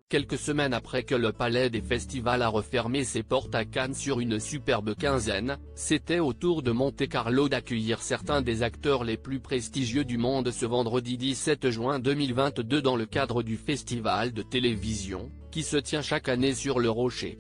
quelques semaines après que le Palais des Festivals a refermé ses portes à Cannes sur une superbe quinzaine, c'était au tour de Monte-Carlo d'accueillir certains des acteurs les plus prestigieux du monde ce vendredi 17 juin 2022 dans le cadre du festival de télévision, qui se tient chaque année sur le Rocher.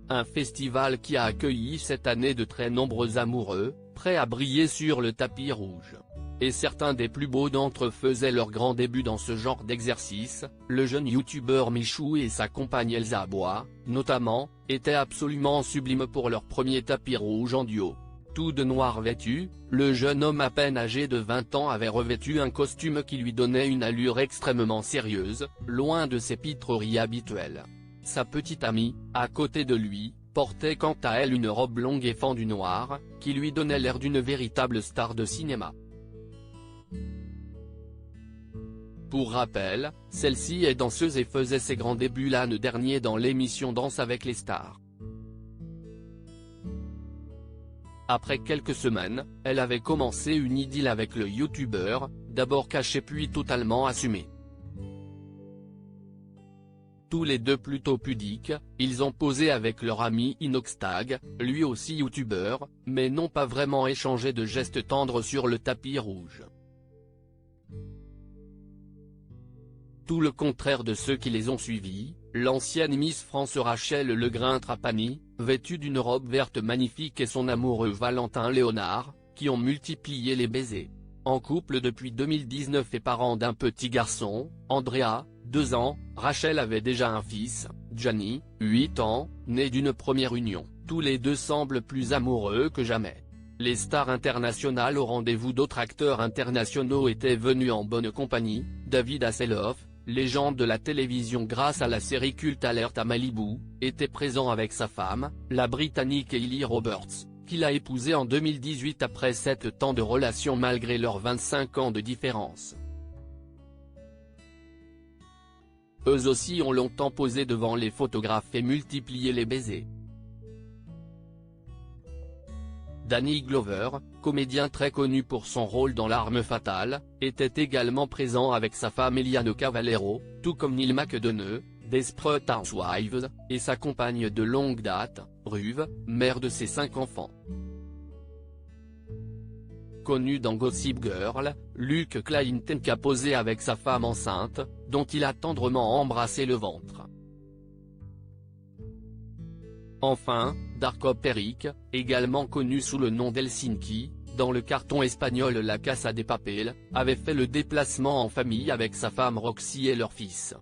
Un festival qui a accueilli cette année de très nombreux amoureux, prêts à briller sur le tapis rouge. Et certains des plus beaux d'entre eux faisaient leur grand début dans ce genre d'exercice. Le jeune youtubeur Michou et sa compagne Elsa Bois, notamment, étaient absolument sublimes pour leur premier tapis rouge en duo. Tout de noir vêtu, le jeune homme à peine âgé de 20 ans avait revêtu un costume qui lui donnait une allure extrêmement sérieuse, loin de ses pitreries habituelles. Sa petite amie, à côté de lui, portait quant à elle une robe longue et fendue noire, qui lui donnait l'air d'une véritable star de cinéma. Pour rappel, celle-ci est danseuse et faisait ses grands débuts l'an dernier dans l'émission Danse avec les stars. Après quelques semaines, elle avait commencé une idylle avec le youtubeur, d'abord caché puis totalement assumé. Tous les deux plutôt pudiques, ils ont posé avec leur ami Inoxtag, lui aussi youtubeur, mais n'ont pas vraiment échangé de gestes tendres sur le tapis rouge. Tout le contraire de ceux qui les ont suivis, l'ancienne Miss France Rachel Legrin-Trapani, vêtue d'une robe verte magnifique et son amoureux Valentin Léonard, qui ont multiplié les baisers. En couple depuis 2019 et parents d'un petit garçon, Andrea, 2 ans, Rachel avait déjà un fils, Gianni, 8 ans, né d'une première union. Tous les deux semblent plus amoureux que jamais. Les stars internationales au rendez-vous d'autres acteurs internationaux étaient venus en bonne compagnie. David Hasselhoff, légende de la télévision grâce à la série culte Alerte à Malibu, était présent avec sa femme, la Britannique Hayley Roberts, qu'il a épousée en 2018 après 7 ans de relation malgré leurs 25 ans de différence. Eux aussi ont longtemps posé devant les photographes et multiplié les baisers. Danny Glover, comédien très connu pour son rôle dans L'Arme Fatale, était également présent avec sa femme Eliane Cavallero, tout comme Neil McDonough, Desperate Housewives, et sa compagne de longue date, Ruve, mère de ses 5 enfants. Connu dans Gossip Girl, Luke Clinton a posé avec sa femme enceinte, dont il a tendrement embrassé le ventre. Enfin, Darko Peric, également connu sous le nom d'Helsinki, dans le carton espagnol La Casa de Papel, avait fait le déplacement en famille avec sa femme Roxy et leur fils.